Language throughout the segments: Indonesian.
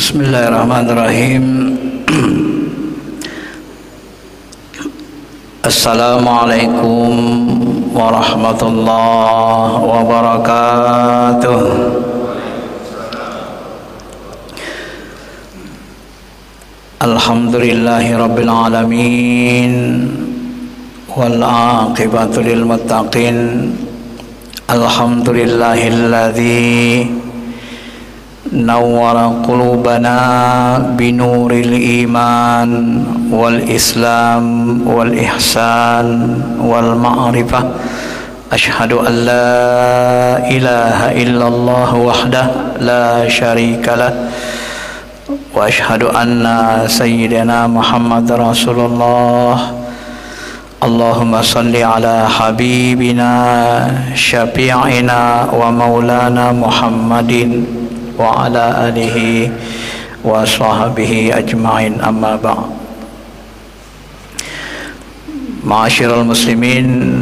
Bismillahirrahmanirrahim. Assalamualaikum warahmatullahi wabarakatuh. Alhamdulillahi rabbil alamin, wal aqibatu lil muttaqin. Alhamdulillahilladzi nawwara qulubana binuril iman wal islam wal ihsan wal ma'rifah. Ashhadu an la ilaha illallah wahdah la syarika lah, wa ashhadu anna sayyidina Muhammad Rasulullah. Allahumma salli ala habibina syafi'ina wa maulana Muhammadin wa ala alihi wa sahbihi ajma'in, amma ba'd. Ma'asyiral muslimin,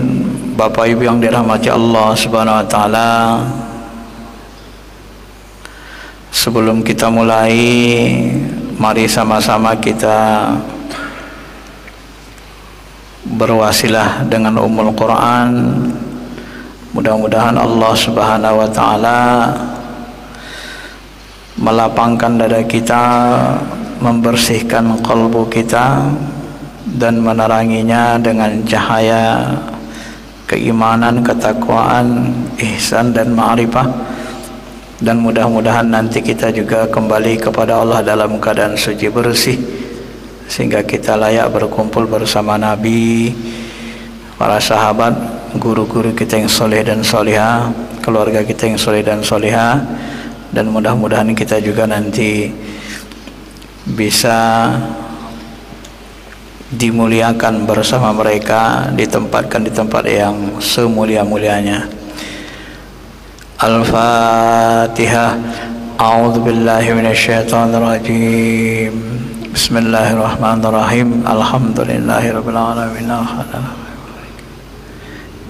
Bapak Ibu yang dirahmati Allah Subhanahu wa taala, sebelum kita mulai, mari sama-sama kita berwasilah dengan Ummul Quran. Mudah-mudahan Allah Subhanahu wa taala melapangkan dada kita, membersihkan kalbu kita, dan meneranginya dengan cahaya keimanan, ketakwaan, ihsan dan ma'rifah. Dan mudah-mudahan nanti kita juga kembali kepada Allah dalam keadaan suci bersih, sehingga kita layak berkumpul bersama Nabi, para sahabat, guru-guru kita yang soleh dan solihah, keluarga kita yang soleh dan solihah. Dan mudah-mudahan kita juga nanti bisa dimuliakan bersama mereka, ditempatkan di tempat yang semulia-mulianya. Al-Fatihah. A'udzu billahi minasyaitonir rajim. Bismillahirrahmanirrahim. Alhamdulillahirabbil alamin.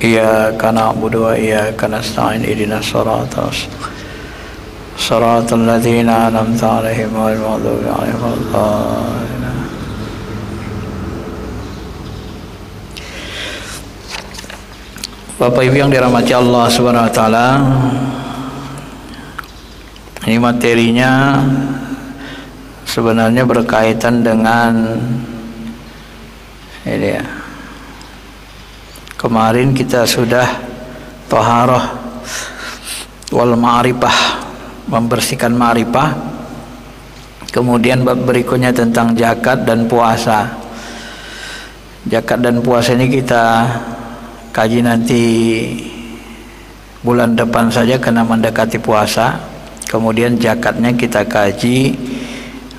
Iyyaka na'budu wa iyyaka nasta'in. Ihdinas siratal ladzina an'amta 'alaihim ghairil maghdubi 'alaihim waladdallin. Bapak Ibu yang dirahmati Allah Subhanahu wa taala, ini materinya sebenarnya berkaitan dengan ini ya. Kemarin kita sudah thaharah wal ma'rifah, membersihkan ma'rifah. Kemudian bab berikutnya tentang zakat dan puasa. Zakat dan puasa ini kita kaji nanti bulan depan saja karena mendekati puasa. Kemudian zakatnya kita kaji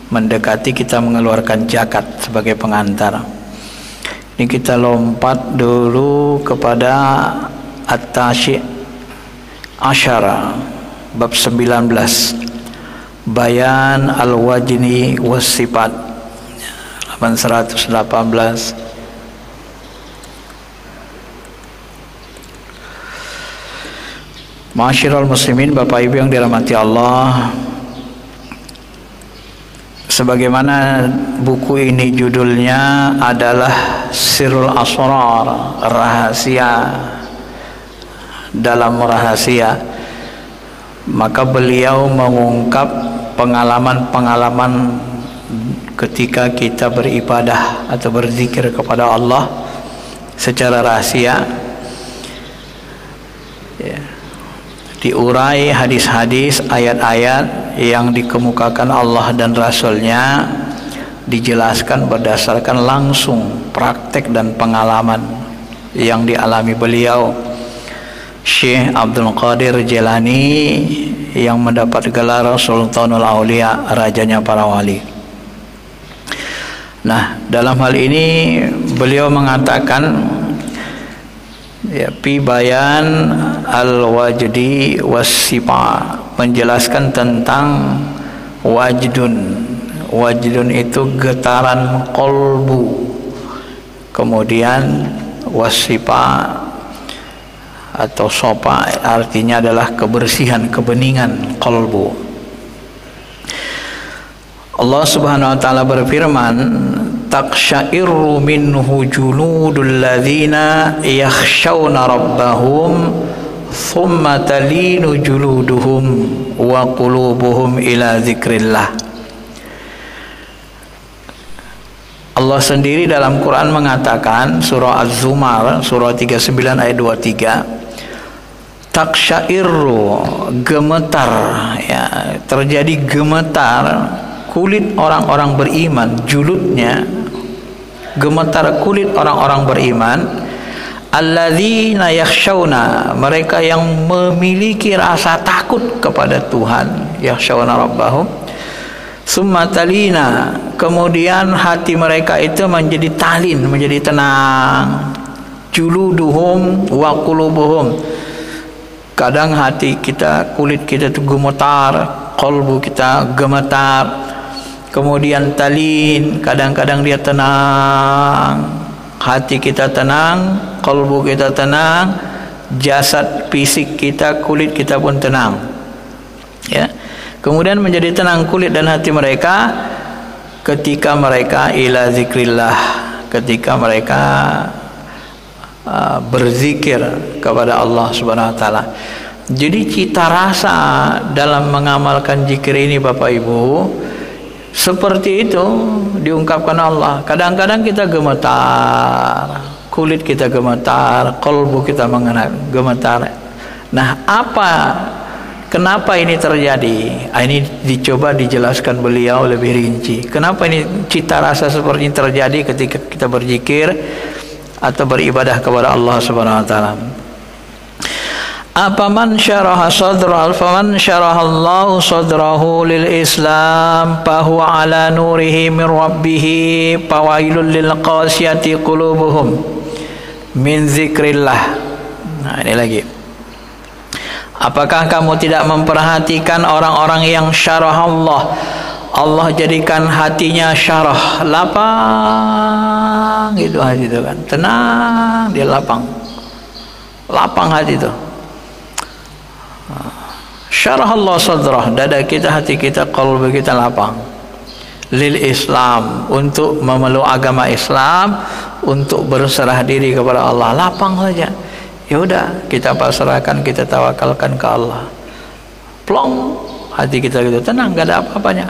mendekati kita mengeluarkan zakat sebagai pengantar. Ini kita lompat dulu kepada At-Tasyi' Asyara bab 19, Bayan al-Wajni was Sifat, 118. Ma'asyiral muslimin, Bapak Ibu yang dirahmati Allah, sebagaimana buku ini judulnya adalah Sirrul Asrar, rahasia dalam rahasia, maka beliau mengungkap pengalaman-pengalaman ketika kita beribadah atau berzikir kepada Allah secara rahasia, ya. Diurai hadis-hadis, ayat-ayat yang dikemukakan Allah dan Rasulnya, dijelaskan berdasarkan langsung praktek dan pengalaman yang dialami beliau, Syekh Abdul Qadir Jilani, yang mendapat gelar Sultanul Aulia, rajanya para wali. Nah, dalam hal ini beliau mengatakan, ya, fi bayan al-wajdi was-sifa, menjelaskan tentang wajdun. Wajdun itu getaran kolbu. Kemudian was-sifa atau sopa artinya adalah kebersihan, kebeningan kolbu. Allah Subhanahu wa taala berfirman, taqsya'irru minhu juludul ladzina yakhshawna rabbahum thumma talinu juluduhum wa qulubuhum ila dzikrillah. Allah sendiri dalam Quran mengatakan, surah Az-Zumar surah 39 ayat 23, taqsya'irru, gemetar, ya, terjadi gemetar kulit orang-orang beriman, juludnya gemetar kulit orang-orang beriman, alladzina yakhshawna, mereka yang memiliki rasa takut kepada Tuhan, yakhshawna rabbahum, summa talina, kemudian hati mereka itu menjadi talin, menjadi tenang, juluduhum wa qulubuhum, kadang hati kita, kulit kita itu gemetar, qalbu kita gemetar, kemudian talin, kadang-kadang dia tenang, hati kita tenang, kalbu kita tenang, jasad fisik kita, kulit kita pun tenang, ya. Kemudian menjadi tenang kulit dan hati mereka ketika mereka ila zikrillah, ketika mereka berzikir kepada Allah Subhanahu wa taala. Jadi cita rasa dalam mengamalkan zikir ini Bapak Ibu seperti itu diungkapkan Allah. Kadang-kadang kita gemetar, kulit kita gemetar, kalbu kita gemetar. Nah, kenapa ini terjadi? Ini dicoba dijelaskan beliau lebih rinci. Kenapa ini cita rasa seperti ini terjadi ketika kita berzikir atau beribadah kepada Allah Subhanahu wa taala? Apaman syaraha sadrahu, faman syaraha Allahu sadrahu lil Islam fahuwa ala nurihi min rabbih, fawailul lil qasiyati qulubuhum min zikrillah. Nah, ini lagi. Apakah kamu tidak memperhatikan orang-orang yang syarah Allah jadikan hatinya syarah, lapang gitu hati itu kan, tenang, dia lapang hati itu. Syarah Allah sadrah, dada kita, hati kita, qalbu kita lapang lil Islam, untuk memeluk agama Islam, untuk berserah diri kepada Allah, lapang saja. Ya udah, kita pasrahkan, kita tawakalkan ke Allah, plong, hati kita gitu tenang, gak ada apa-apanya.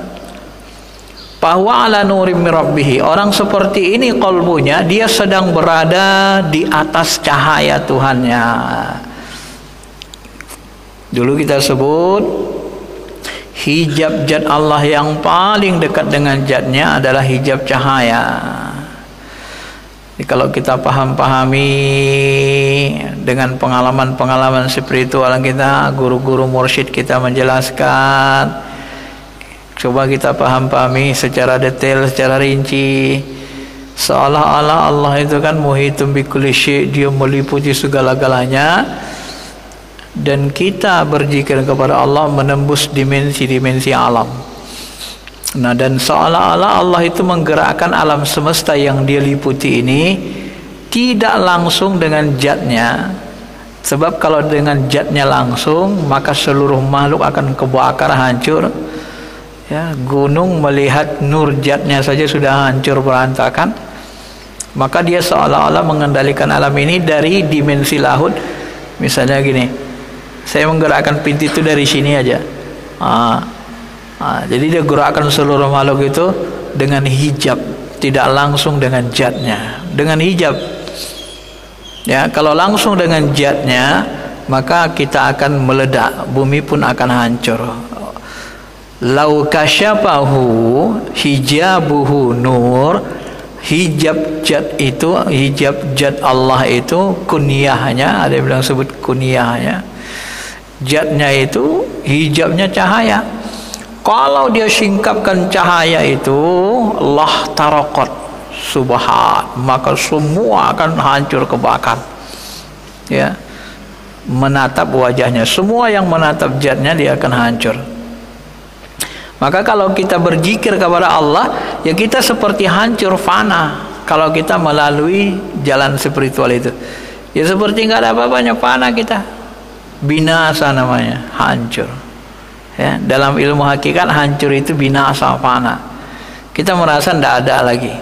Bahwa ala nurim min rabbih, orang seperti ini qalbunya, dia sedang berada di atas cahaya Tuhannya. Dulu kita sebut hijab zat Allah yang paling dekat dengan zatnya adalah hijab cahaya. Jadi kalau kita pahami dengan pengalaman-pengalaman spiritual kita, guru-guru mursyid kita menjelaskan, coba kita pahami secara detail, secara rinci, seolah-olah Allah itu kan muhitum bi kulli syai', dia meliputi segala-galanya, dan kita berzikir kepada Allah menembus dimensi-dimensi alam. Nah, dan seolah-olah Allah itu menggerakkan alam semesta yang dia liputi ini tidak langsung dengan zatnya, sebab kalau dengan zatnya langsung maka seluruh makhluk akan kebakar, hancur, ya. Gunung melihat nur zatnya saja sudah hancur berantakan, maka dia seolah-olah mengendalikan alam ini dari dimensi lahud. Misalnya gini, saya menggerakkan pintu itu dari sini aja. Jadi dia gerakkan seluruh makhluk itu dengan hijab, tidak langsung dengan zatnya, dengan hijab. Ya, kalau langsung dengan zatnya maka kita akan meledak, bumi pun akan hancur. Lau kasyafahu hijabuhu nur, hijab zat itu, hijab zat Allah itu kunyahnya, ada yang bilang sebut kunyahnya, zatnya itu hijabnya cahaya. Kalau dia singkapkan cahaya itu, Allah tarakot subhan, maka semua akan hancur kebakar, ya. Menatap wajahnya, semua yang menatap zatnya dia akan hancur. Maka kalau kita berzikir kepada Allah, ya kita seperti hancur, fana. Kalau kita melalui jalan spiritual itu, ya seperti nggak ada apa-apanya, fana kita, binasa namanya, hancur. Ya, dalam ilmu hakikat hancur itu binasa, fana. kita merasa tidak ada lagi.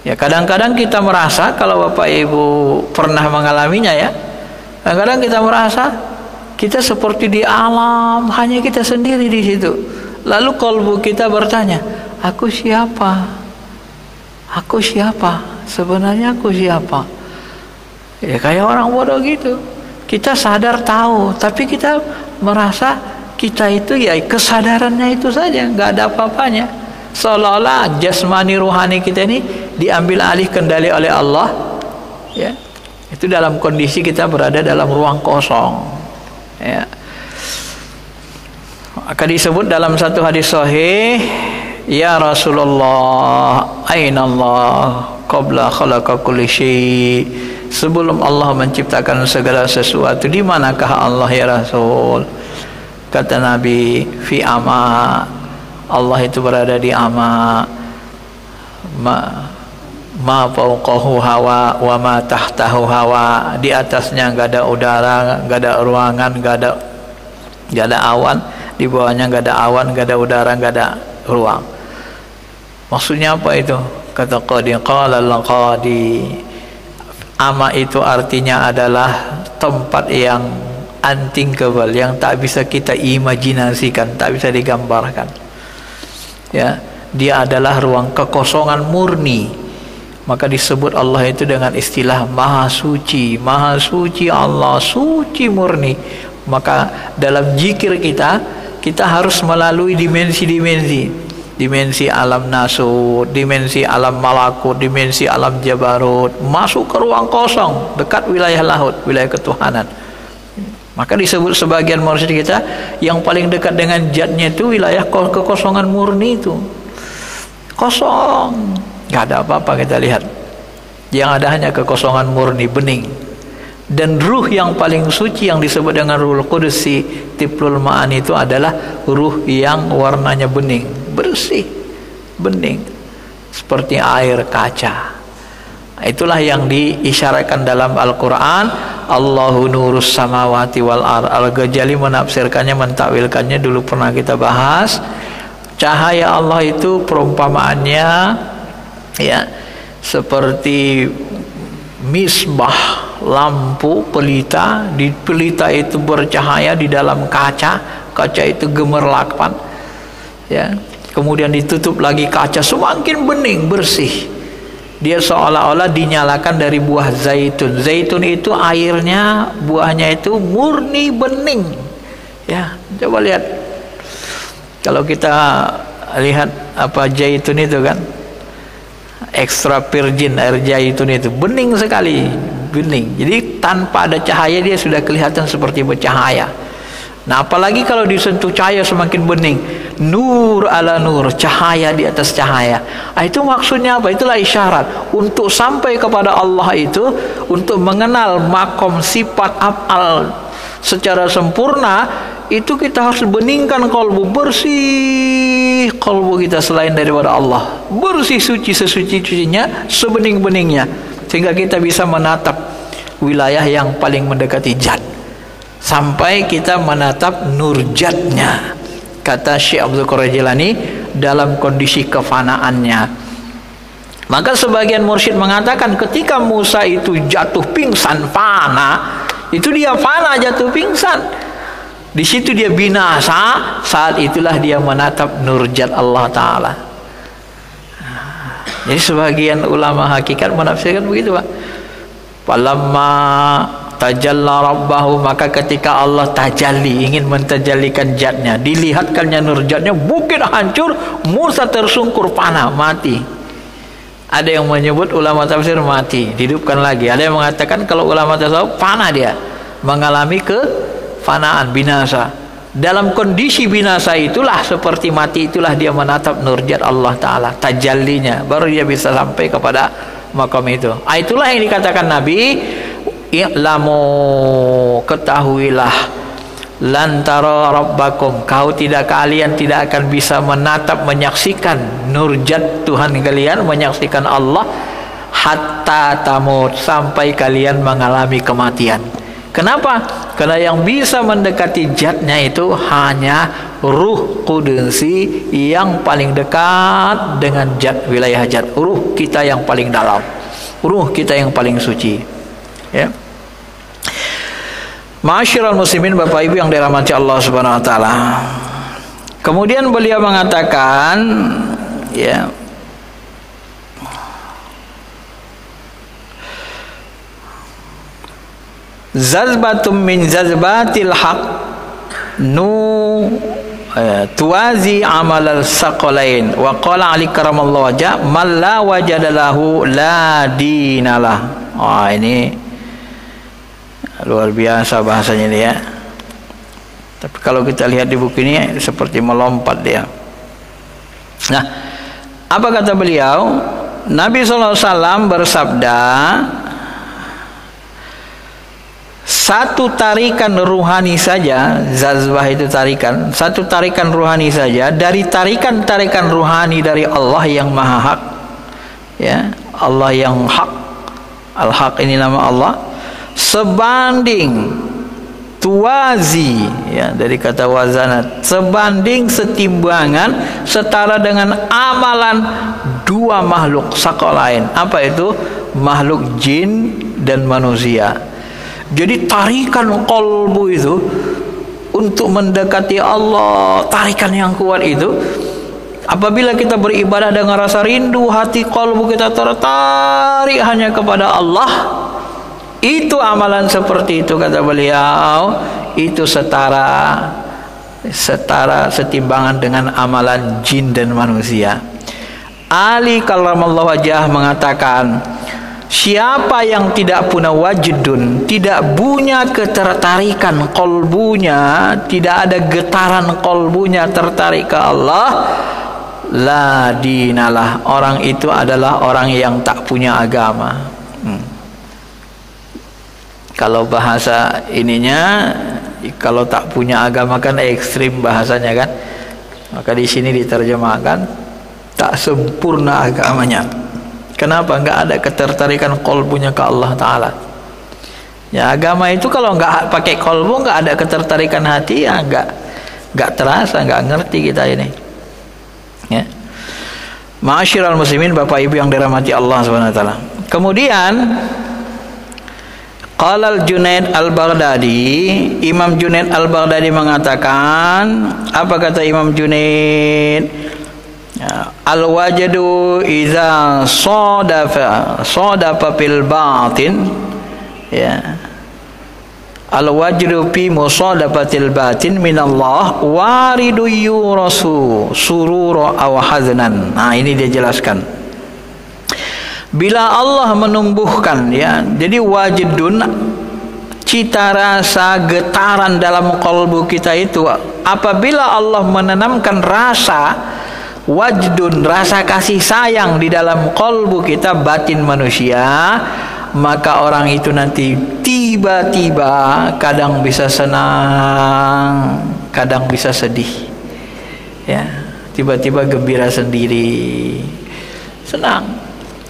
Ya, kadang-kadang kita merasa, kalau Bapak Ibu pernah mengalaminya ya, kadang-kadang kita merasa kita seperti di alam, hanya kita sendiri di situ. Lalu kalbu kita bertanya, aku siapa? Aku siapa? Sebenarnya aku siapa? Ya kayak orang bodoh gitu. Kita sadar tahu, tapi kita merasa kita itu ya kesadarannya itu saja, nggak ada apa-apanya. Seolah-olah jasmani rohani kita ini diambil alih kendali oleh Allah. Ya, itu dalam kondisi kita berada dalam ruang kosong. Ya. Maka disebut dalam satu hadis sahih, ya Rasulullah, aina Allah qabla khalaqa kulli syai'. Sebelum Allah menciptakan segala sesuatu, di manakah Allah ya Rasul? Kata Nabi, fi ama. Allah itu berada di ama. Ma fauqahu hawa wa ma tahtahu hawa. Di atasnya enggak ada udara, enggak ada ruangan, enggak ada awan. Di bawahnya enggak ada awan, enggak ada udara, enggak ada ruang. Maksudnya apa itu? Kata qadi qala al-qadi. Ama itu artinya adalah tempat yang unthinkable, yang tak bisa kita imajinasikan, tak bisa digambarkan. Ya, dia adalah ruang kekosongan murni. Maka disebut Allah itu dengan istilah Maha Suci. Maha Suci Allah, suci murni. Maka dalam zikir kita harus melalui dimensi-dimensi. Dimensi alam nasut, dimensi alam malakut, dimensi alam jabarut, masuk ke ruang kosong dekat wilayah lahut, wilayah ketuhanan. Maka disebut sebagian mursyid kita yang paling dekat dengan zatnya itu wilayah kekosongan murni itu. Kosong, nggak ada apa-apa kita lihat. Yang ada hanya kekosongan murni, bening. Dan ruh yang paling suci yang disebut dengan Ruhul Qudsi, Tiplul Ma'ani, itu adalah ruh yang warnanya bening, bersih, bening, seperti air kaca. Itulah yang diisyaratkan dalam Al-Quran. Allahu nurus samawati wal ard. Al-Ghazali menafsirkannya, mentakwilkannya, dulu pernah kita bahas. Cahaya Allah itu perumpamaannya ya seperti misbah, lampu pelita. Di pelita itu bercahaya di dalam kaca, kaca itu gemerlapan ya. Kemudian ditutup lagi kaca, semakin bening, bersih. Dia seolah-olah dinyalakan dari buah zaitun. Zaitun itu airnya, buahnya itu murni bening ya. Coba lihat, kalau kita lihat apa zaitun itu kan, extra virgin air zaitun itu bening sekali, bening. Jadi tanpa ada cahaya dia sudah kelihatan seperti bercahaya. Nah, apalagi kalau disentuh cahaya semakin bening. Nur ala nur, cahaya di atas cahaya. Nah, itu maksudnya apa? Itulah isyarat untuk sampai kepada Allah itu, untuk mengenal makom sifat af'al secara sempurna, itu kita harus beningkan kalbu, bersih kalbu kita selain daripada Allah, bersih, suci sesuci-sucinya, sebening-beningnya, sehingga kita bisa menatap wilayah yang paling mendekati jat, sampai kita menatap nurjatnya. Kata Syekh Abdul Qadir Jilani dalam kondisi kefanaannya. Maka sebagian mursyid mengatakan ketika Musa itu jatuh pingsan, fana, itu dia fana, jatuh pingsan, di situ dia binasa. Saat itulah dia menatap nurjat Allah Ta'ala. Jadi sebagian ulama hakikat menafsirkan begitu, Pak. Falamma tajalla rabbahu, maka ketika Allah tajalli, ingin mentajallikan zatnya, dilihatkannya nurjatnya, bukit hancur, Musa tersungkur panah, mati. Ada yang menyebut ulama tafsir mati, dihidupkan lagi. Ada yang mengatakan kalau ulama tasawuf panah, dia mengalami kefanaan, binasa. Dalam kondisi binasa itulah, seperti mati itulah dia menatap nurjat Allah Ta'ala, tajallinya, baru dia bisa sampai kepada makam itu. Itulah yang dikatakan Nabi, i'lamu, ketahuilah, lantara rabbakum, kalian tidak akan bisa menatap, menyaksikan nurjat Tuhan kalian, menyaksikan Allah, hatta tamut, sampai kalian mengalami kematian. Kenapa? Karena yang bisa mendekati zatnya itu hanya ruh kudusi yang paling dekat dengan zat, wilayah zat. Ruh kita yang paling dalam, ruh kita yang paling suci. Ya. Ma'asyiral muslimin, Bapak Ibu yang dirahmati Allah Subhanahu wa taala. Kemudian beliau mengatakan, ya, zazbatum min zazbatil haq tuwazi amal al-saqalain wa qala Ali karamallahu wajah man la wajadalahu la dinalah. Ini luar biasa bahasanya dia. Tapi kalau kita lihat di buku ini seperti melompat dia. Nah, apa kata beliau? Nabi SAW bersabda, satu tarikan ruhani saja, zazbah itu tarikan, satu tarikan ruhani saja dari tarikan-tarikan ruhani dari Allah yang maha hak, ya, Allah yang hak, al-haq ini nama Allah, sebanding tuwazi, ya, dari kata wazanat, sebanding, setimbangan, setara dengan amalan dua makhluk sakalain. Apa itu? Makhluk jin dan manusia. Jadi tarikan qalbu itu untuk mendekati Allah, tarikan yang kuat itu, apabila kita beribadah dengan rasa rindu, hati qalbu kita tertarik hanya kepada Allah, itu amalan seperti itu, kata beliau, itu setimbangan dengan amalan jin dan manusia. Ali karamallahu wajah mengatakan, siapa yang tidak punya wajdun, tidak punya ketertarikan kolbunya, tidak ada getaran kolbunya tertarik ke Allah, la dinalah, orang itu adalah orang yang tak punya agama. Kalau bahasa ininya, kalau tak punya agama kan ekstrim bahasanya kan, maka di sini diterjemahkan tak sempurna agamanya. Kenapa? Nggak ada ketertarikan kolbunya ke Allah Ta'ala. Ya, agama itu kalau nggak pakai kolbu, nggak ada ketertarikan hati, ya nggak terasa, nggak ngerti kita ini. Ya. Ma'asyiral muslimin, Bapak Ibu yang dirahmati Allah Subhanahu wa taala. Kemudian qala al-Junaid al-Baghdadi, Imam Junaid al-Baghdadi mengatakan, apa kata Imam Junaid? Al-wajdu iza sadafa fil batin, ya, al-wajdu fi musadafatil batin minallah waridu yurasu surura aw haznan. Nah, ini dia jelaskan. Bila Allah menumbuhkan, ya, jadi wajdun, cita rasa, getaran dalam kalbu kita itu, apabila Allah menanamkan rasa wajdun, rasa kasih sayang di dalam kalbu kita, batin manusia, maka orang itu nanti tiba-tiba kadang bisa senang, kadang bisa sedih, ya, tiba-tiba gembira sendiri, senang,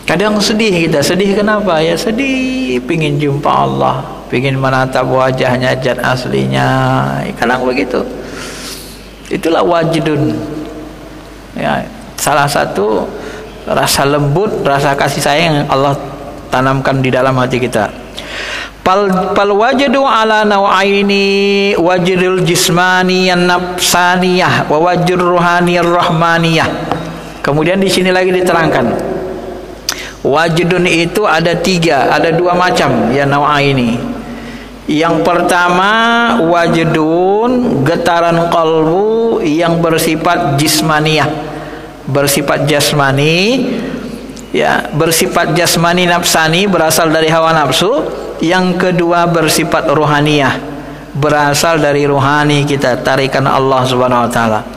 kadang sedih. Kita sedih kenapa? Ya sedih, pingin jumpa Allah, pingin menatap wajahnya, zat aslinya, kadang begitu. Itulah wajdun. Ya, salah satu rasa lembut, rasa kasih sayang yang Allah tanamkan di dalam hati kita. Pal wajdu ala nau'aini, wajdul jismani yang nafsaniyah wa wajdul ruhani rahmaniyah. Kemudian di sini lagi diterangkan, wajdun itu ada tiga, ada dua macam, ya, nau'aini. Yang pertama wajdun, getaran kalbu yang bersifat jismaniyah, bersifat jasmani, ya, bersifat jasmani nafsani, berasal dari hawa nafsu. Yang kedua bersifat ruhaniyah, berasal dari ruhani kita, tarikan Allah Subhanahu wa taala.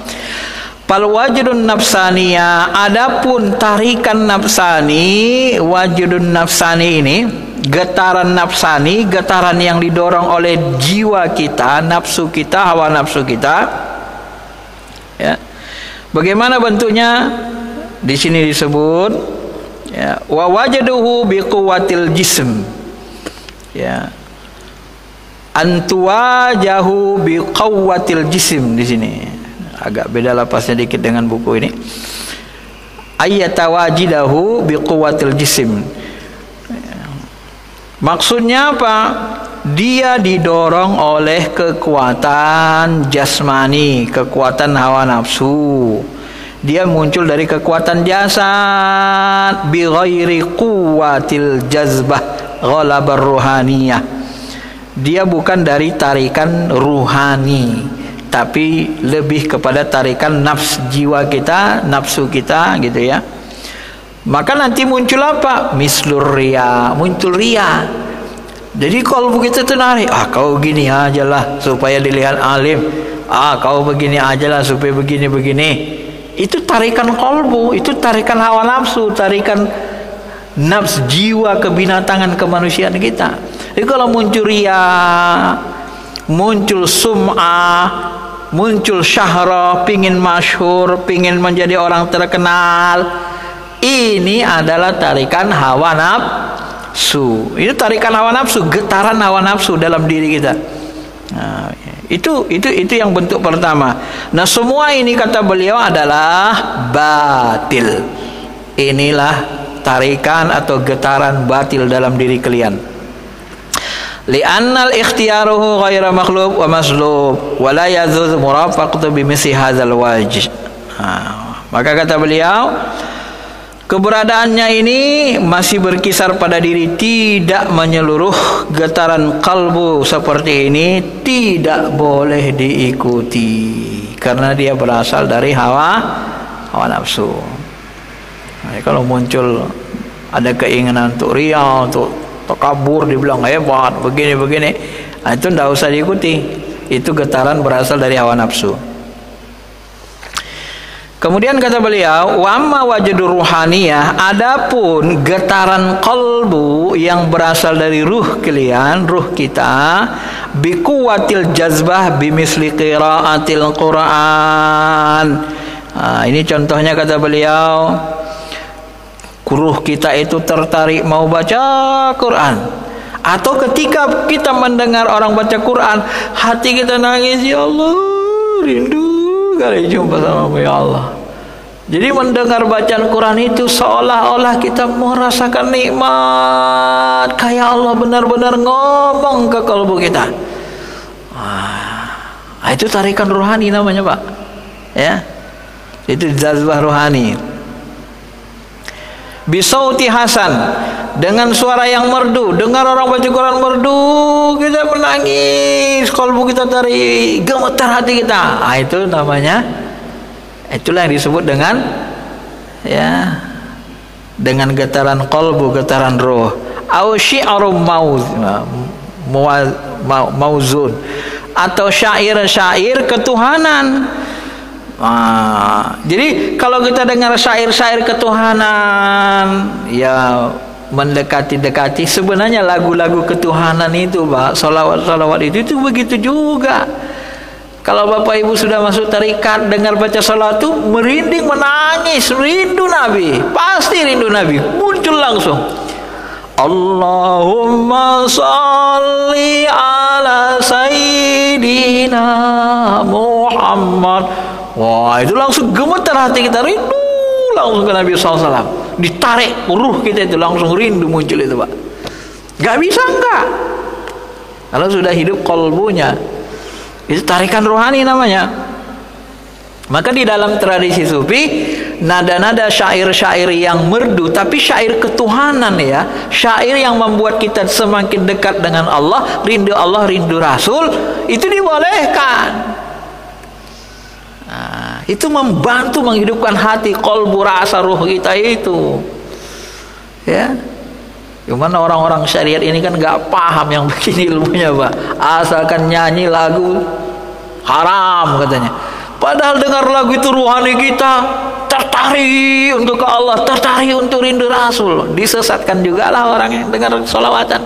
Pal wajdun nafsaniyah, adapun tarikan nafsani, wajdun nafsani ini, getaran nafsani, getaran yang didorong oleh jiwa kita, nafsu kita, hawa nafsu kita, ya. Bagaimana bentuknya? Di sini disebut, ya, wa wajduhu biquwwatil jism, ya, antuwajahu biqawwatil jism. Di sini agak beda lapasnya dikit dengan buku ini. Ayyatawajidahu biquwwatil jism. Maksudnya apa? Dia didorong oleh kekuatan jasmani, kekuatan hawa nafsu. Dia muncul dari kekuatan jasad, bi ghairi quwwatil jazbah ghalabar ruhaniyah. Dia bukan dari tarikan ruhani, tapi lebih kepada tarikan nafs jiwa kita, nafsu kita, gitu ya. Maka nanti muncul apa? Mislur riya, muncul riya. Jadi kalau begitu narik, kau gini aja lah supaya dilihat alim, kau begini aja lah supaya begini-begini. Itu tarikan kolbu, itu tarikan hawa nafsu, tarikan nafs jiwa kebinatangan kemanusiaan kita. Jadi kalau muncul riya, muncul sum'ah, muncul syahra, pingin masyhur, pingin menjadi orang terkenal, ini adalah tarikan hawa nafsu. Itu tarikan hawa nafsu, getaran hawa nafsu dalam diri kita. Nah, itu yang bentuk pertama. Nah, semua ini kata beliau adalah batil. Inilah tarikan atau getaran batil dalam diri kalian. Li'annal ikhtiyaruhu ghaira makhlub wa maslub wa la yazuz murafaqatu bimisi hadzal wajh. Maka kata beliau, keberadaannya ini masih berkisar pada diri, tidak menyeluruh. Getaran kalbu seperti ini tidak boleh diikuti karena dia berasal dari hawa nafsu. Nah, kalau muncul ada keinginan untuk riya, untuk takabur, dibilang hebat, begini-begini, nah, itu tidak usah diikuti. Itu getaran berasal dari hawa nafsu. Kemudian kata beliau, wa amma wajadur ruhaniyah, adapun getaran qalbu yang berasal dari ruh kalian, ruh kita, biquwatil jazbah bimisli qiraatil Quran. Ini contohnya kata beliau, ruh kita itu tertarik mau baca Quran, atau ketika kita mendengar orang baca Quran, hati kita nangis, ya Allah, rindu kali jumpa sama ya Allah. Jadi mendengar bacaan Quran itu seolah-olah kita merasakan nikmat, kayak Allah benar-benar ngomong ke kalbu kita. Itu tarikan rohani namanya, Pak. Ya, itu jazbah rohani. Bisauti hasan, dengan suara yang merdu. Dengar orang baca Quran merdu, kita menangis, kalbu kita tarik, gemetar hati kita. Itu namanya, itulah yang disebut dengan, ya, dengan getaran kalbu, getaran roh. Au syi'rum mauzun, atau syair-syair ketuhanan. Jadi kalau kita dengar syair-syair ketuhanan, ya mendekati-dekati, sebenarnya lagu-lagu ketuhanan itu, Pak, salawat-salawat itu begitu juga. Kalau Bapak Ibu sudah masuk tarikat, dengar baca salawat itu merinding, menangis, rindu Nabi, pasti rindu Nabi, muncul langsung. Allahumma salli ala sayyidina Muhammad. Wah, itu langsung gemetar hati kita, rindu langsung ke Nabi SAW. Ditarik ruh kita itu, langsung rindu muncul itu, Pak. Gak bisa enggak, kalau sudah hidup kalbunya. Itu tarikan rohani namanya. Maka di dalam tradisi sufi, nada-nada syair-syair yang merdu, tapi syair ketuhanan, ya, syair yang membuat kita semakin dekat dengan Allah, rindu Rasul, itu dibolehkan. Itu membantu menghidupkan hati, qalbu, rasa ruh kita itu, ya. Gimana orang-orang syariat ini kan gak paham yang begini ilmunya, Pak. Asalkan nyanyi lagu haram katanya. Padahal dengar lagu itu ruhani kita tertarik untuk ke Allah, tertarik untuk rindu Rasul. Disesatkan juga lah orang yang dengar sholawatan.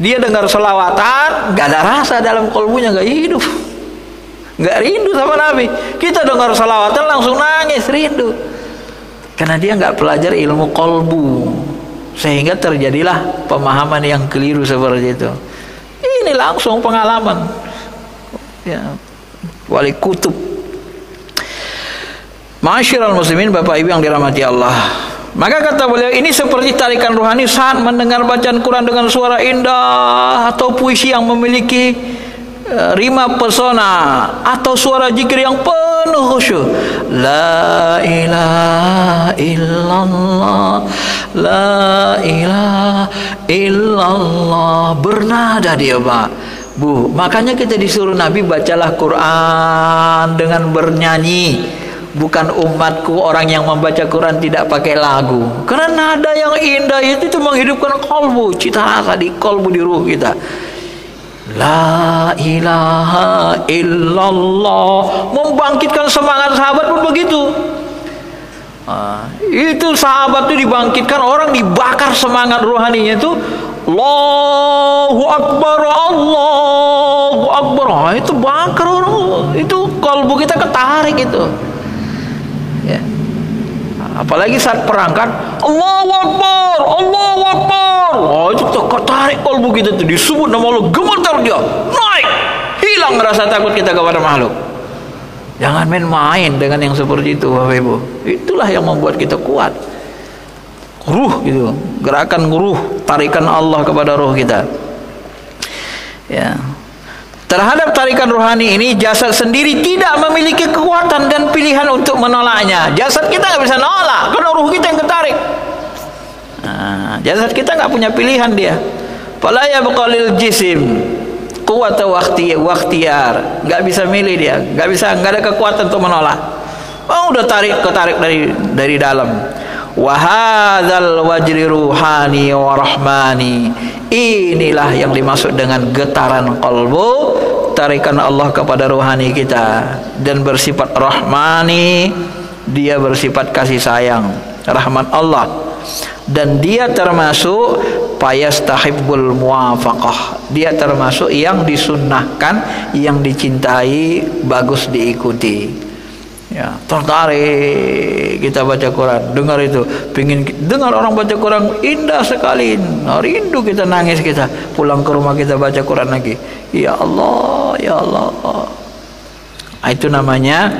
Dia dengar sholawatan, gak ada rasa dalam kalbunya, gak hidup, gak rindu sama Nabi. Kita dengar sholawatan langsung nangis, rindu, karena dia gak belajar ilmu kalbu, sehingga terjadilah pemahaman yang keliru seperti itu. Inilah langsung pengalaman. Ya, wali kutub. Ma'asyiral muslimin, Bapak Ibu yang dirahmati Allah. Maka kata beliau, ini seperti tarikan rohani saat mendengar bacaan Quran dengan suara indah, atau puisi yang memiliki rima pesona, atau suara zikir yang penuh khusyuk. La ilaha illallah, la ilaha illallah. Bernada dia, Pak, Bu. Makanya kita disuruh Nabi, bacalah Quran dengan bernyanyi. Bukan umatku orang yang membaca Quran tidak pakai lagu. Karena nada yang indah itu menghidupkan kalbu, cita rasa di kalbu, di ruh kita. La ilaha illallah, membangkitkan semangat. Sahabat pun begitu. Itu sahabat itu dibangkitkan, orang dibakar semangat rohaninya itu. Allahu Akbar, Allahu Akbar. Itu bakar orang, itu kalbu kita ketarik itu. Ya. Apalagi saat perang kan, Allahu Akbar, Allahu Akbar. Itu tertarik kalbu kita tuh, disebut nama Allah, gemetar dia, naik, hilang rasa takut kita kepada makhluk. Jangan main-main dengan yang seperti itu, Bapak Ibu. Itulah yang membuat kita kuat. Ruh gitu, gerakan ruh, tarikan Allah kepada ruh kita. Ya. Terhadap tarikan rohani ini, jasad sendiri tidak memiliki kekuatan dan pilihan untuk menolaknya. Jasad kita nggak bisa nolak, karena ruh kita yang ketarik. Jasad kita nggak punya pilihan dia. Fala yabqalil jisim quwwata wakhtiyar, nggak bisa milih dia, nggak ada kekuatan untuk menolak. Udah ketarik dari dalam. Wahadzal wajri ruhani wa rahmani. Inilah yang dimaksud dengan getaran qalbu, tarikan Allah kepada rohani kita, dan bersifat rahmani, dia bersifat kasih sayang, rahmat Allah, dan dia termasuk fayastahibbul muwafaqah, dia termasuk yang disunnahkan, yang dicintai, bagus diikuti. Ya, tertarik kita baca Quran, dengar itu, pingin dengar orang baca Quran, indah sekali, rindu kita, nangis kita, pulang ke rumah kita baca Quran lagi, ya Allah, ya Allah. Itu namanya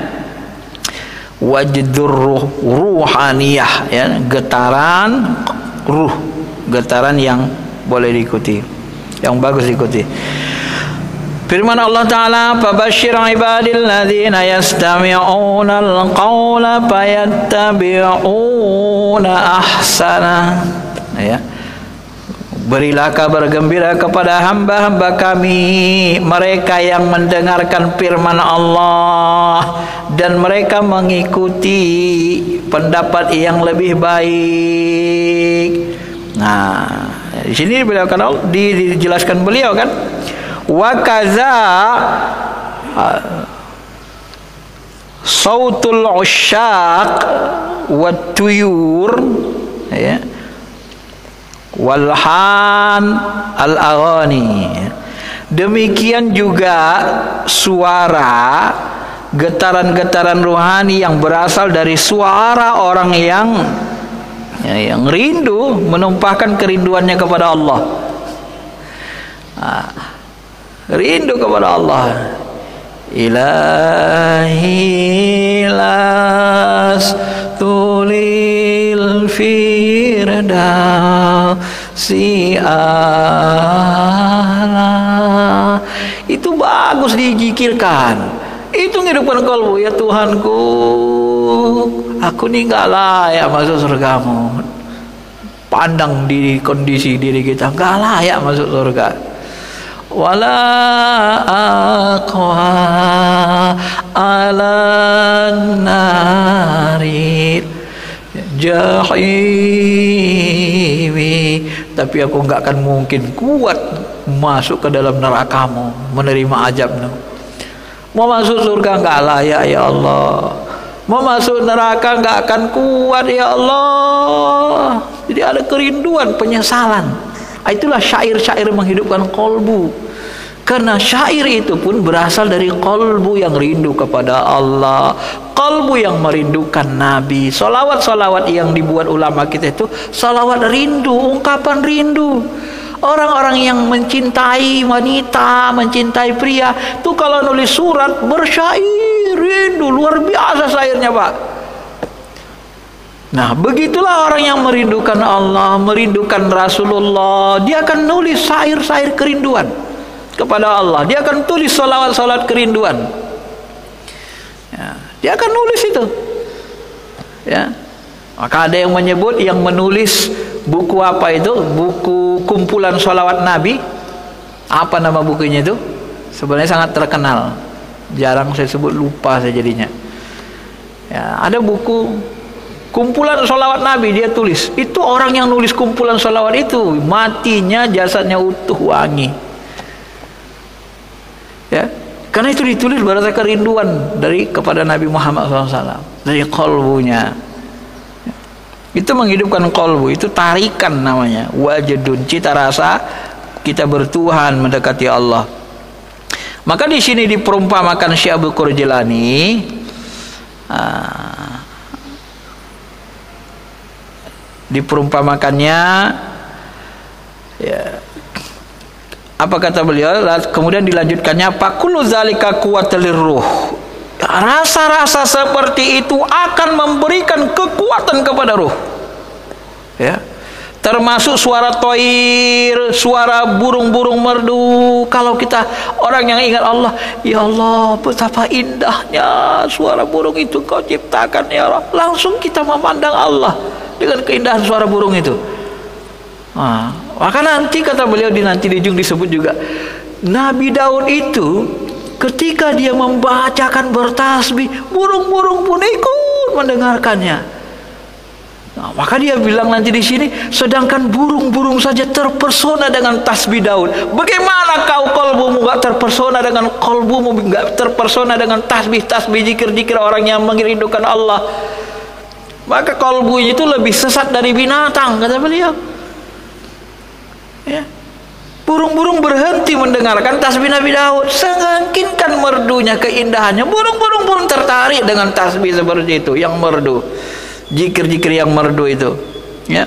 wajdur ruhaniyah, ya, getaran ruh, getaran yang boleh diikuti, yang bagus diikuti. Firman Allah Ta'ala, "Fabashshir ibadil ladzina yastami'una al-qawla fayattabi'una ahsana." Ya. Berilah kabar gembira kepada hamba-hamba kami, mereka yang mendengarkan firman Allah dan mereka mengikuti pendapat yang lebih baik. Nah, di sini beliau kan dijelaskan beliau kan, wa kaza sautul usyaq wat tuyur, ya, walhan al aghani. Demikian juga suara getaran-getaran rohani yang berasal dari suara orang yang rindu, menumpahkan kerinduannya kepada Allah. Rindu kepada Allah. Ilahi las tulil firdausi ala. Itu bagus dizikirkan. Itu menghidupkan kalbu. Ya Tuhanku, aku ini nggak layak masuk surgamu. Pandang diri, kondisi diri kita, nggak layak masuk surga. Wala aqwa ala nari jahimi, tapi aku nggak akan mungkin kuat masuk ke dalam nerakamu, menerima azabmu. Mau masuk surga nggak layak ya Allah, mau masuk neraka nggak akan kuat ya Allah. Jadi ada kerinduan, penyesalan. Itulah syair-syair menghidupkan kolbu. Karena syair itu pun berasal dari kolbu yang rindu kepada Allah, kolbu yang merindukan Nabi. Salawat-salawat yang dibuat ulama kita itu salawat rindu, ungkapan rindu. Orang-orang yang mencintai wanita, mencintai pria, tuh kalau nulis surat bersyair, rindu luar biasa syairnya, Pak. Nah, begitulah orang yang merindukan Allah, merindukan Rasulullah, dia akan nulis syair-syair kerinduan kepada Allah. Dia akan tulis salawat-salawat kerinduan. Ya, dia akan nulis itu. Ya. Maka ada yang menyebut, yang menulis buku apa itu, buku kumpulan sholawat Nabi, apa nama bukunya itu, sebenarnya sangat terkenal, jarang saya sebut, lupa saya jadinya. Ya, ada buku kumpulan sholawat Nabi, dia tulis. Itu orang yang nulis kumpulan sholawat itu matinya jasadnya utuh wangi, ya, karena itu ditulis berdasarkan kerinduan dari kepada Nabi Muhammad SAW dari qalbunya. Itu menghidupkan qalbu, itu tarikan namanya, wajadun, cita rasa kita bertuhan, mendekati Allah. Maka di sini diperumpamakan Syekh Abdul Qadir Jilani, diperumpamakannya, ya, apa kata beliau, kemudian dilanjutkannya, fakulu zalika quwwatul ruh. Rasa-rasa seperti itu akan memberikan kekuatan kepada ruh, ya, termasuk suara toir, suara burung-burung merdu. Kalau kita orang yang ingat Allah, ya Allah, betapa indahnya suara burung itu Kau ciptakan ya Allah, langsung kita memandang Allah dengan keindahan suara burung itu. Nah, maka nanti kata beliau, nanti di ujung disebut juga, Nabi Daud itu ketika dia membacakan bertasbih, burung-burung pun ikut mendengarkannya. Nah, maka dia bilang nanti di sini, sedangkan burung-burung saja terpesona dengan tasbih Daud, bagaimana kau kalbumu gak terpesona dengan kalbumu, gak terpesona dengan tasbih-tasbih, zikir-zikir orang yang merindukan Allah. Maka kalbunya itu lebih sesat dari binatang, kata beliau. Ya. Burung-burung berhenti mendengarkan tasbih Nabi Daud, semakinkan merdunya, keindahannya. Burung-burung pun tertarik dengan tasbih seperti itu, yang merdu, zikir-zikir yang merdu itu, ya.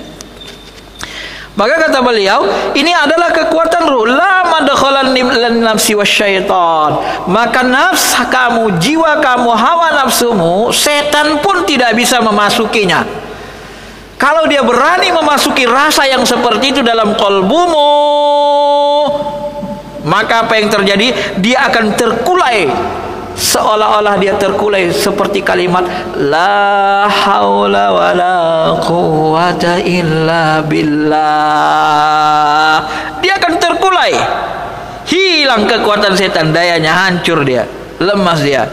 Maka kata beliau, ini adalah kekuatan ruh. La madkhalan lin nafsi wasyaitan. Maka nafs kamu, jiwa kamu, hawa nafsumu, setan pun tidak bisa memasukinya. Kalau dia berani memasuki rasa yang seperti itu dalam qalbumu, maka apa yang terjadi? Dia akan terkulai, seolah-olah dia terkulai, seperti kalimat la haula wala quwata illa billah. Dia akan terkulai, hilang kekuatan setan, dayanya hancur, dia lemas, dia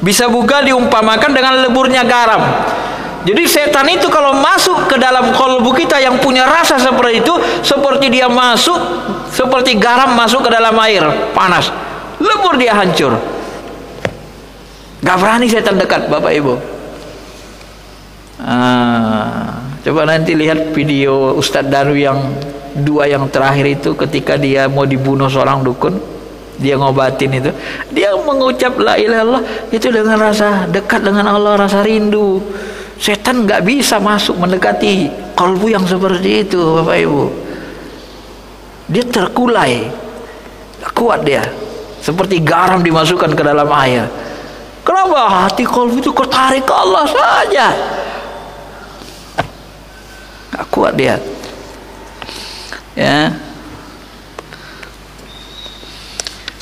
bisa juga diumpamakan dengan leburnya garam. Jadi setan itu kalau masuk ke dalam qalbu kita yang punya rasa seperti itu, seperti dia masuk, seperti garam masuk ke dalam air panas, lebur, dia hancur. Gak berani setan dekat, Bapak Ibu. Coba nanti lihat video Ustadz Daru yang 2 yang terakhir itu, ketika dia mau dibunuh seorang dukun, dia ngobatin itu, dia mengucap la ilaha illallah itu dengan rasa dekat dengan Allah, rasa rindu. Setan nggak bisa masuk mendekati kalbu yang seperti itu, Bapak Ibu. Dia terkulai, kuat dia, seperti garam dimasukkan ke dalam air. Kenapa? Hati kalbu itu ketarik ke Allah saja, nggak kuat dia, ya.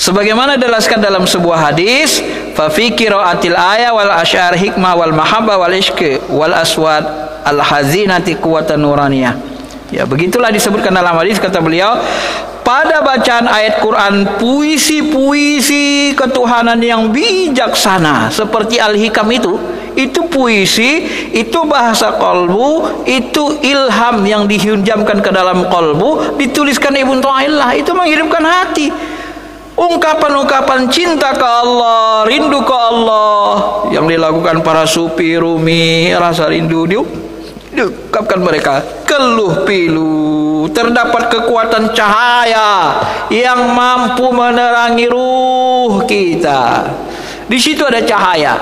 Sebagaimana dijelaskan dalam sebuah hadis, fa fi qiraatil ayat wal asy'ar hikmah wal mahabbah wal ishq wal aswad al hazinati quwwatan nuraniyah. Ya, begitulah disebutkan dalam hadis, kata beliau, pada bacaan ayat Quran, puisi-puisi ketuhanan yang bijaksana seperti Al-Hikam itu puisi, itu bahasa qalbu, itu ilham yang dihunjamkan ke dalam qalbu, dituliskan Ibnu Thaillah, itu menghidupkan hati. Ungkapan-ungkapan cinta ke Allah, rindu ke Allah yang dilakukan para sufi, rumi, rasa rindu diungkapkan mereka. Keluh pilu, terdapat kekuatan cahaya yang mampu menerangi ruh kita. Di situ ada cahaya.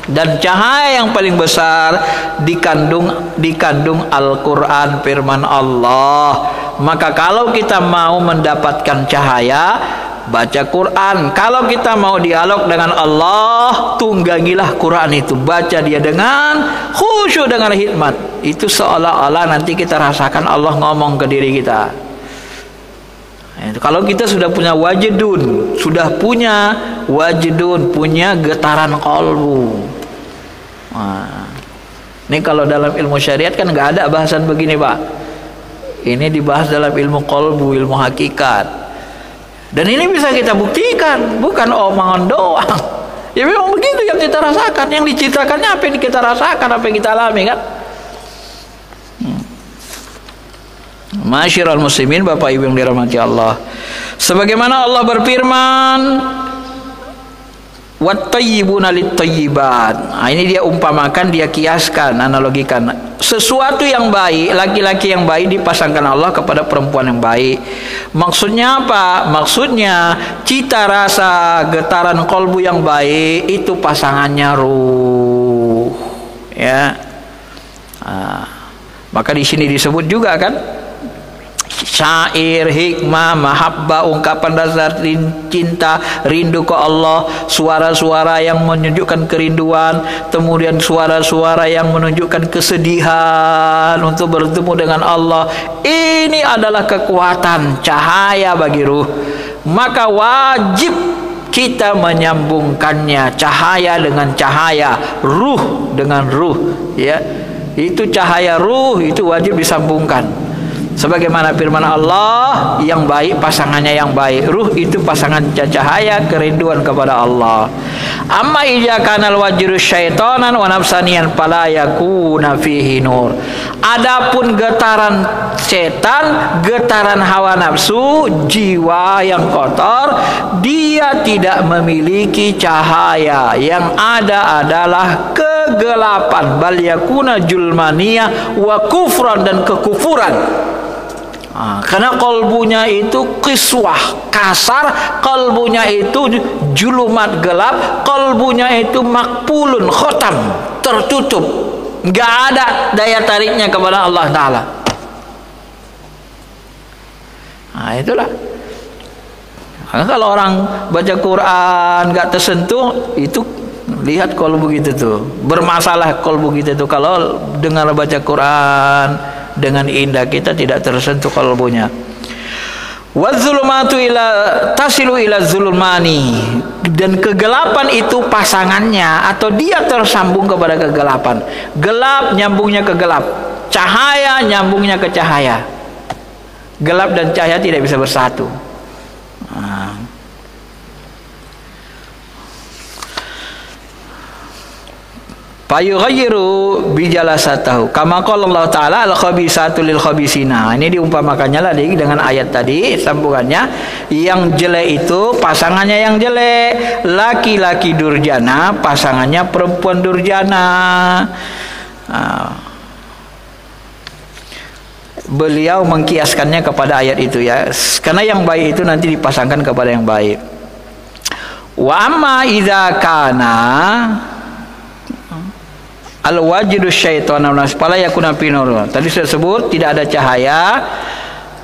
Dan cahaya yang paling besar dikandung Al-Quran, firman Allah. Maka kalau kita mau mendapatkan cahaya, baca Quran. Kalau kita mau dialog dengan Allah, tunggangilah Quran itu. Baca dia dengan khusyuk, dengan hikmat. Itu seolah-olah nanti kita rasakan Allah ngomong ke diri kita. Kalau kita sudah punya wajdun, punya getaran qalbu. Ini kalau dalam ilmu syariat kan nggak ada bahasan begini, Pak. Ini dibahas dalam ilmu qalbu, ilmu hakikat. Dan ini bisa kita buktikan, bukan omongan doang. Ya memang begitu yang kita rasakan, yang diceritakannya apa yang kita rasakan, apa yang kita alami kan. Masyiral muslimin, Bapak Ibu yang dirahmati Allah. Sebagaimana Allah berfirman, wattayyibuna littayyibat. Ini dia umpamakan, dia kiaskan, analogikan. Sesuatu yang baik, laki-laki yang baik dipasangkan Allah kepada perempuan yang baik. Maksudnya apa? Maksudnya cita rasa, getaran kolbu yang baik itu pasangannya ruh. Ya. Maka di sini disebut juga kan, syair, hikmah, mahabbah, ungkapan dasar cinta, rindu ke Allah, suara-suara yang menunjukkan kerinduan, kemudian suara-suara yang menunjukkan kesedihan untuk bertemu dengan Allah. Ini adalah kekuatan cahaya bagi ruh. Maka wajib kita menyambungkannya, cahaya dengan cahaya, ruh dengan ruh, ya. Itu cahaya ruh itu wajib disambungkan. Sebagaimana firman Allah, yang baik pasangannya yang baik. Ruh itu pasangan cahaya kerinduan kepada Allah. Amma idza kana al-wajru syaitanan wa nafsaniyan fala yakuna fihi nur. Adapun getaran setan, getaran hawa nafsu, jiwa yang kotor, dia tidak memiliki cahaya. Yang ada adalah kegelapan, bal yakuna julmaniyah wa kufran, dan kekufuran. Karena kolbunya itu kiswah, kasar, kolbunya itu julumat, gelap, kolbunya itu makpulun, khotam, tertutup, nggak ada daya tariknya kepada Allah Ta'ala. Itulah. Kalau orang baca Quran nggak tersentuh, itu lihat kolbu gitu tuh, bermasalah kolbu gitu tuh. Kalau dengar baca Quran dengan indah, kita tidak tersentuh kalbunya. Wazulumatu ila tasilu ila zulmani, dan kegelapan itu pasangannya atau dia tersambung kepada kegelapan. Gelap nyambungnya ke gelap, cahaya nyambungnya ke cahaya. Gelap dan cahaya tidak bisa bersatu. Fayughayyiru bijalasatahu kama qala Allah Ta'ala al-khabisatu lil khabisina. Ini diumpamakannya lagi dengan ayat tadi, sambungannya. Yang jelek itu pasangannya yang jelek, laki-laki durjana pasangannya perempuan durjana. Beliau mengkiaskannya kepada ayat itu, ya, karena yang baik itu nanti dipasangkan kepada yang baik. Wa amma idza kana al-wajdu syaitana fala yakuna pinur. Tadi saya sebut tidak ada cahaya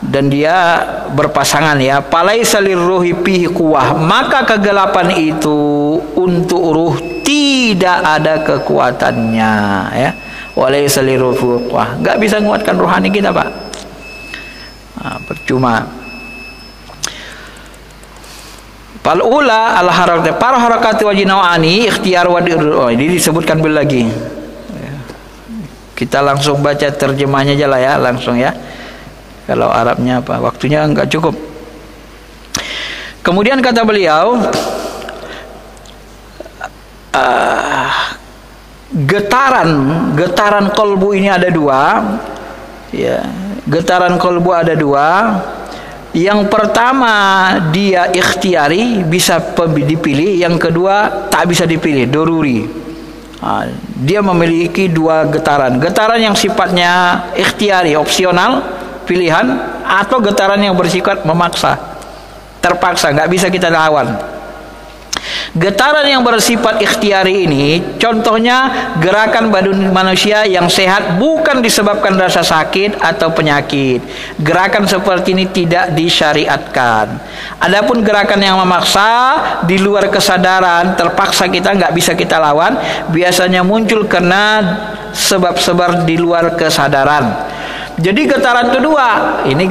dan dia berpasangan, ya. Falaisa lirruhi fihi quwwah, maka kegelapan itu untuk ruh tidak ada kekuatannya, ya. Walaisa lirruhi quwwah, enggak bisa menguatkan rohani kita, Pak. Percuma. Palula al-harakat, para harakat wajinawani ikhtiar wadir. Ini disebutkan lagi. Kita langsung baca terjemahnya aja lah, ya, langsung, ya. Kalau Arabnya apa? Waktunya enggak cukup. Kemudian kata beliau, getaran kolbu ini ada dua, ya. Getaran kolbu ada dua. Yang pertama dia ikhtiari, bisa dipilih. Yang kedua tak bisa dipilih, doruri. Dia memiliki dua getaran yang sifatnya ikhtiari, opsional, pilihan, atau getaran yang bersifat memaksa, terpaksa, nggak bisa kita lawan. Getaran yang bersifat ikhtiari ini contohnya gerakan badan manusia yang sehat bukan disebabkan rasa sakit atau penyakit. Gerakan seperti ini tidak disyariatkan. Adapun gerakan yang memaksa di luar kesadaran, terpaksa kita nggak bisa kita lawan, biasanya muncul karena sebab-sebab di luar kesadaran. Jadi getaran kedua, ini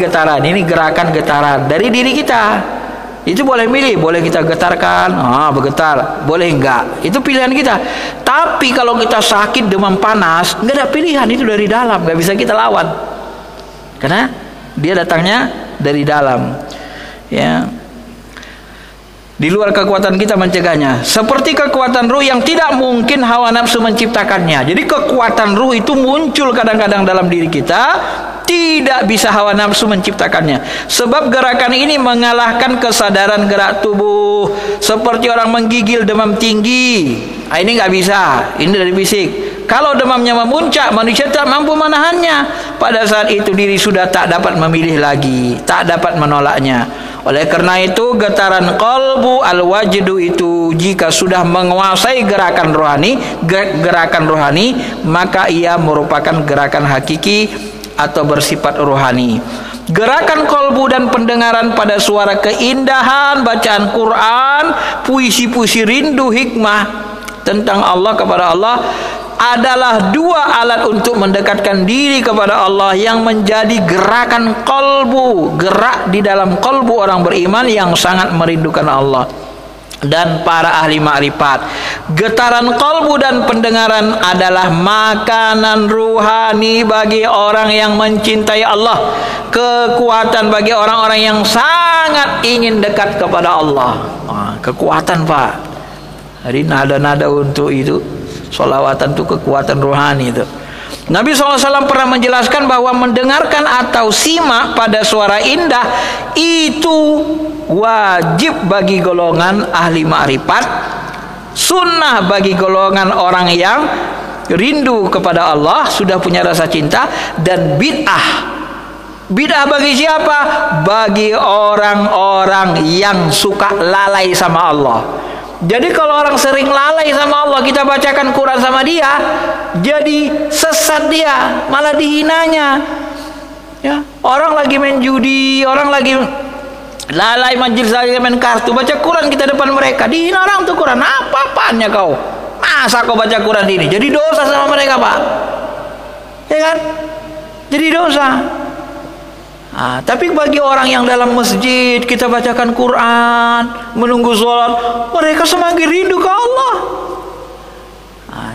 gerakan getaran dari diri kita. Itu boleh milih, boleh kita getarkan, bergetar, boleh enggak, itu pilihan kita. Tapi kalau kita sakit demam panas, enggak ada pilihan, itu dari dalam, enggak bisa kita lawan, karena dia datangnya dari dalam, ya. Di luar kekuatan kita mencegahnya. Seperti kekuatan ruh yang tidak mungkin hawa nafsu menciptakannya. Jadi kekuatan ruh itu muncul kadang-kadang dalam diri kita, tidak bisa hawa nafsu menciptakannya. Sebab gerakan ini mengalahkan kesadaran gerak tubuh. Seperti orang menggigil demam tinggi. Ini nggak bisa. Ini dari fisik. Kalau demamnya memuncak, manusia tak mampu menahannya. Pada saat itu diri sudah tak dapat memilih lagi, tak dapat menolaknya. Oleh karena itu getaran qalbu al-wajdu itu jika sudah menguasai gerakan rohani, maka ia merupakan gerakan hakiki atau bersifat rohani. Gerakan qalbu dan pendengaran pada suara keindahan, bacaan Quran, puisi-puisi rindu hikmah tentang Allah, kepada Allah, adalah dua alat untuk mendekatkan diri kepada Allah yang menjadi gerakan qalbu, gerak di dalam qalbu orang beriman yang sangat merindukan Allah dan para ahli ma'rifat. Getaran qalbu dan pendengaran adalah makanan ruhani bagi orang yang mencintai Allah, kekuatan bagi orang-orang yang sangat ingin dekat kepada Allah. Kekuatan, Pak. Jadi nada-nada untuk itu, sholawatan itu kekuatan rohani itu. Nabi SAW pernah menjelaskan bahwa mendengarkan atau simak pada suara indah itu wajib bagi golongan ahli ma'rifat, sunnah bagi golongan orang yang rindu kepada Allah, sudah punya rasa cinta, dan bid'ah. Bid'ah bagi siapa? Bagi orang-orang yang suka lalai sama Allah. Jadi kalau orang sering lalai sama Allah, kita bacakan Quran sama dia, jadi sesat dia, malah dihinanya. Ya, orang lagi main judi, orang lagi lalai majelis, lagi main kartu, baca Quran kita depan mereka, dihina orang tuh Quran. Apa-apaannya kau? Masa kau baca Quran ini? Jadi dosa sama mereka, Pak. Ya kan? Jadi dosa. Tapi bagi orang yang dalam masjid kita bacakan Quran, menunggu sholat, mereka semakin rindu ke Allah.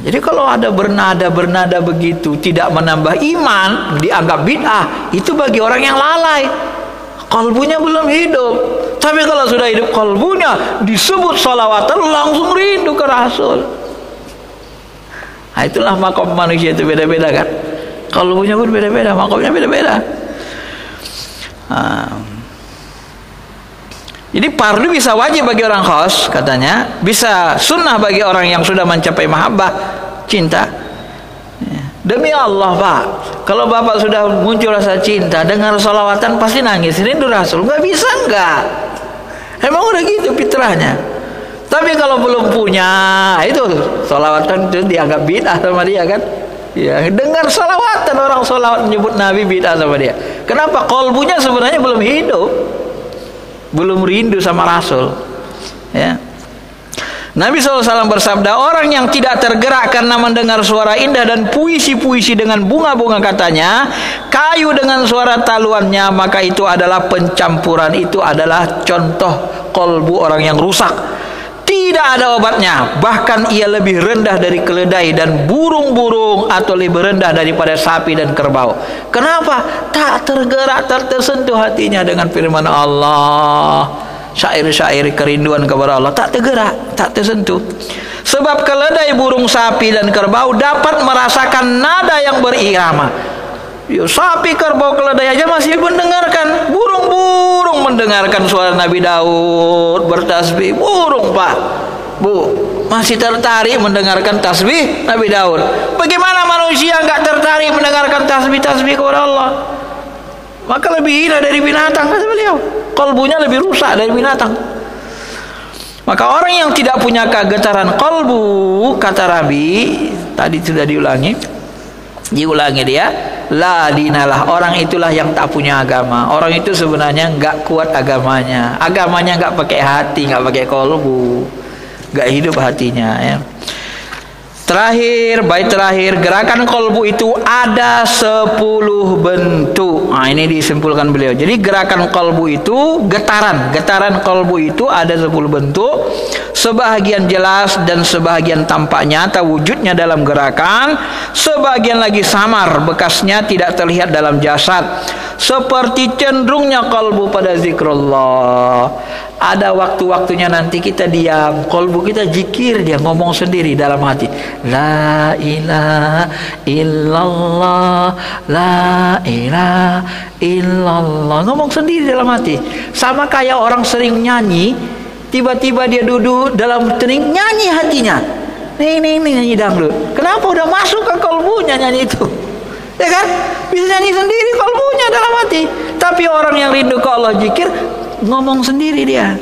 Jadi kalau ada bernada begitu tidak menambah iman, dianggap bid'ah. Itu bagi orang yang lalai, kalbunya belum hidup. Tapi kalau sudah hidup kalbunya, disebut sholawatan, langsung rindu ke Rasul. Itulah makom manusia itu beda-beda kan. Kalbunya pun beda-beda, makomnya beda-beda. Jadi fardu bisa wajib bagi orang khos, katanya, bisa sunnah bagi orang yang sudah mencapai mahabbah, cinta. Demi Allah, Pak, kalau Bapak sudah muncul rasa cinta, dengar sholawatan pasti nangis, rindu Rasul. Nggak bisa, nggak. Emang udah gitu fitrahnya. Tapi kalau belum punya, itu sholawatan itu dianggap bid'ah sama dia kan. Ya, dengar salawatan, orang salawat menyebut Nabi, bid'ah sama dia. Kenapa? Qalbunya sebenarnya belum hidup, belum rindu sama Rasul. Ya. Nabi SAW bersabda, orang yang tidak tergerak karena mendengar suara indah dan puisi-puisi dengan bunga-bunga, katanya, kayu dengan suara taluannya, maka itu adalah pencampuran, itu adalah contoh qalbu orang yang rusak. Tidak ada obatnya, bahkan ia lebih rendah dari keledai dan burung-burung, atau lebih rendah daripada sapi dan kerbau. Kenapa? Tak tergerak, tak tersentuh hatinya dengan firman Allah, syair-syair kerinduan kepada Allah, tak tergerak, tak tersentuh. Sebab keledai, burung, sapi dan kerbau dapat merasakan nada yang berirama. Sapi, kerbau, keledai aja masih mendengarkan. Burung-burung mendengarkan suara Nabi Daud bertasbih. Burung, Pak, Bu, masih tertarik mendengarkan tasbih Nabi Daud. Bagaimana manusia nggak tertarik mendengarkan tasbih-tasbih kepada Allah? Maka lebih hina dari binatang, kata beliau. Kalbunya lebih rusak dari binatang. Maka orang yang tidak punya kegetaran qalbu, kata Nabi, tadi sudah diulangi dia, la dinalah, orang itulah yang tak punya agama. Orang itu sebenarnya enggak kuat agamanya enggak pakai hati, enggak pakai qalbu, enggak hidup hatinya, ya. Terakhir, bait terakhir, gerakan kolbu itu ada 10 bentuk. Nah, ini disimpulkan beliau. Jadi gerakan kolbu itu, getaran kolbu itu ada 10 bentuk. Sebahagian jelas dan sebahagian tampak nyata wujudnya dalam gerakan, sebagian lagi samar, bekasnya tidak terlihat dalam jasad. Seperti cenderungnya kolbu pada zikrullah. Ada waktu-waktunya nanti kita diam, kolbu kita zikir, dia ngomong sendiri dalam hati, la ilaha illallah, la ilaha illallah, ngomong sendiri dalam hati. Sama kayak orang sering nyanyi, tiba-tiba dia duduk dalam tening nyanyi hatinya, nih nyanyi dangdut. Kenapa? Udah masuk ke kolbunya nyanyi itu, ya kan? Bisa nyanyi sendiri kolbunya dalam hati. Tapi orang yang rindu ke Allah zikir, ngomong sendiri dia.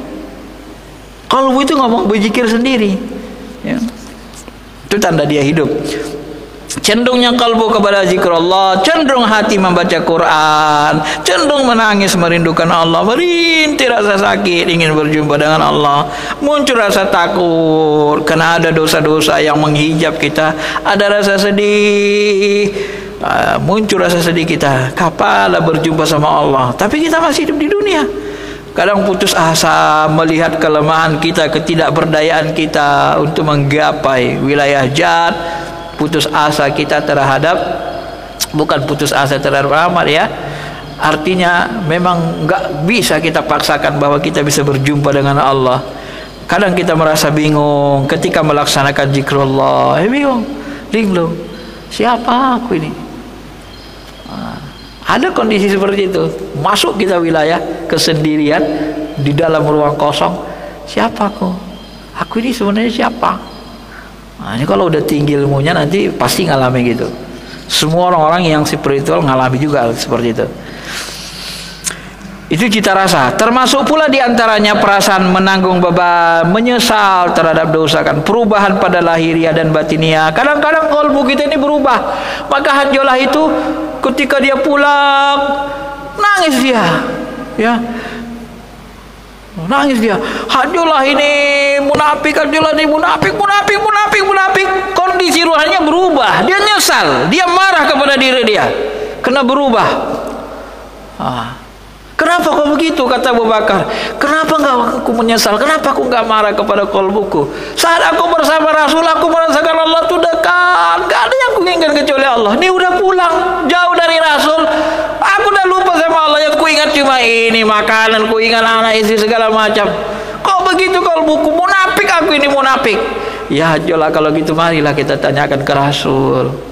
Kalbu itu ngomong berzikir sendiri, ya. Itu tanda dia hidup. Cenderungnya kalbu kepada zikrullah, cenderung hati membaca Quran, cenderung menangis merindukan Allah, merintih rasa sakit ingin berjumpa dengan Allah, muncul rasa takut karena ada dosa-dosa yang menghijab kita, ada rasa sedih, muncul rasa sedih kita, kapanlah berjumpa sama Allah. Tapi kita masih hidup di dunia. Kadang putus asa melihat kelemahan kita, ketidakberdayaan kita untuk menggapai wilayah jannah. Putus asa kita terhadap, bukan putus asa terhadap amal, ya. Artinya memang enggak bisa kita paksakan bahwa kita bisa berjumpa dengan Allah. Kadang kita merasa bingung ketika melaksanakan zikrullah. Bingung. Siapa aku ini? Ada kondisi seperti itu. Masuk kita wilayah kesendirian di dalam ruang kosong. Siapa aku? Aku ini sebenarnya siapa? Nah, ini kalau udah tinggi ilmunya nanti pasti ngalami gitu. Semua orang-orang yang spiritual ngalami juga seperti itu. Itu cita rasa. Termasuk pula diantaranya perasaan menanggung beban, menyesal terhadap dosa, kan, perubahan pada lahiriah dan batiniah. Kadang-kadang kalbu kita ini berubah. Maka Hanzalah itu ketika dia pulang nangis dia, ya, nangis dia. Hanzalah ini munafik, Hanzalah ini munafik. Kondisi ruhannya berubah. Dia nyesal, dia marah kepada diri dia, kena berubah. Kenapa kau begitu, kata Abu Bakar? Kenapa enggak aku menyesal? Kenapa aku enggak marah kepada kalbuku? Saat aku bersama Rasul, aku merasakan Allah itu dekat. Enggak ada yang kuinginkan kecuali Allah. Ini udah pulang jauh dari Rasul, aku udah lupa sama Allah. Yang kuingat cuma ini, makanan, kuingat anak istri segala macam. Kok begitu kalbuku? Munafik aku ini, munafik. Ya Hanzalah, kalau gitu marilah kita tanyakan ke Rasul.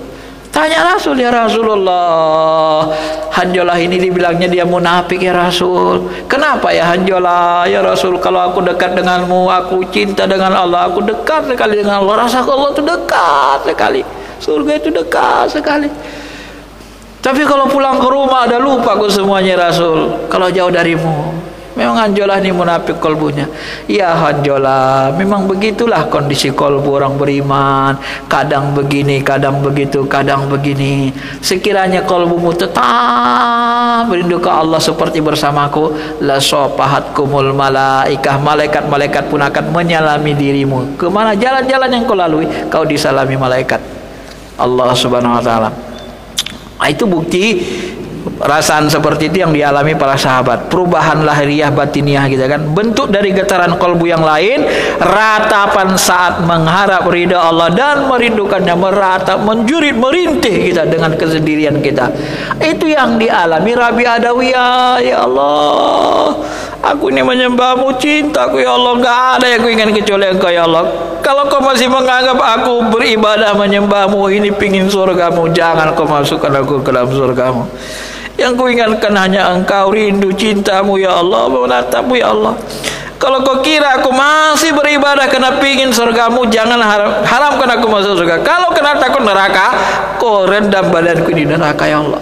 Tanya Rasul, ya Rasulullah, Hanzalah ini dibilangnya dia munafik ya Rasul. Kenapa ya Hanzalah? Ya Rasul, kalau aku dekat denganmu, aku cinta dengan Allah, aku dekat sekali dengan Allah, rasa Allah itu dekat sekali, surga itu dekat sekali. Tapi kalau pulang ke rumah ada lupa aku semuanya Rasul. Kalau jauh darimu, memang Hanzalah ini munafik kalbunya. Ya Hanzalah, memang begitulah kondisi kalbu orang beriman. Kadang begini, kadang begitu, kadang begini. Sekiranya kalbumu tetap merindu ke Allah seperti bersamaku, la sopahatkumul malaikah, malaikat-malaikat pun akan menyalami dirimu. Kemana jalan-jalan yang kau lalui, kau disalami malaikat Allah Subhanahu Wa Taala. Itu bukti perasaan seperti itu yang dialami para sahabat. Perubahan lahiriah batiniah kita, kan, bentuk dari getaran kalbu yang lain, ratapan saat mengharap ridha Allah dan merindukannya, meratap, menjurit, merintih kita dengan kesendirian kita. Itu yang dialami Rabi Adawiyah. Ya Allah, aku ini menyembahmu, cintaku ya Allah, gak ada yang ku ingin kecuali Engkau ya Allah. Kalau kau masih menganggap aku beribadah menyembahmu ini pingin surgamu, jangan kau masukkan aku ke dalam surgamu. Yang ku ingatkan hanya Engkau, rindu cintamu ya Allah, menatapmu ya Allah. Kalau kau kira aku masih beribadah karena pingin surgamu, jangan haramkan aku masuk surga. Kalau kena takut neraka, kau rendam badanku di neraka ya Allah.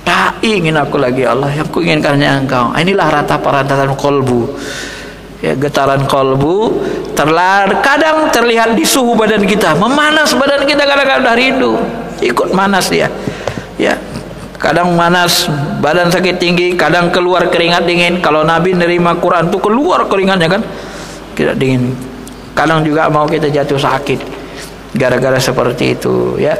Tak ingin aku lagi ya Allah, yang ku inginkan hanya Engkau. Inilah ratapan kalbu. Ya, getaran kolbu kadang terlihat di suhu badan kita, memanas badan kita, kadang-kadang udah rindu, ikut manas dia. Ya, kadang manas, badan sakit tinggi, kadang keluar keringat dingin. Kalau Nabi nerima Quran tuh keluar keringatnya kan, tidak dingin. Kadang juga mau kita jatuh sakit gara-gara seperti itu, ya.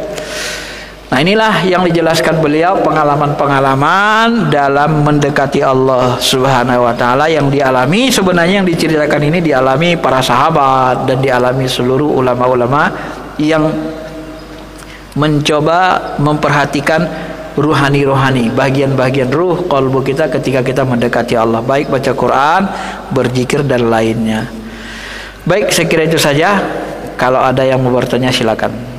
Nah, inilah yang dijelaskan beliau, pengalaman-pengalaman dalam mendekati Allah Subhanahu wa taala yang dialami. Sebenarnya yang diceritakan ini dialami para sahabat dan dialami seluruh ulama-ulama yang mencoba memperhatikan ruhani-ruhani, bagian-bagian ruh qalbu kita ketika kita mendekati Allah, baik baca Quran, berzikir dan lainnya. Baik, saya kira itu saja. Kalau ada yang mau bertanya silakan.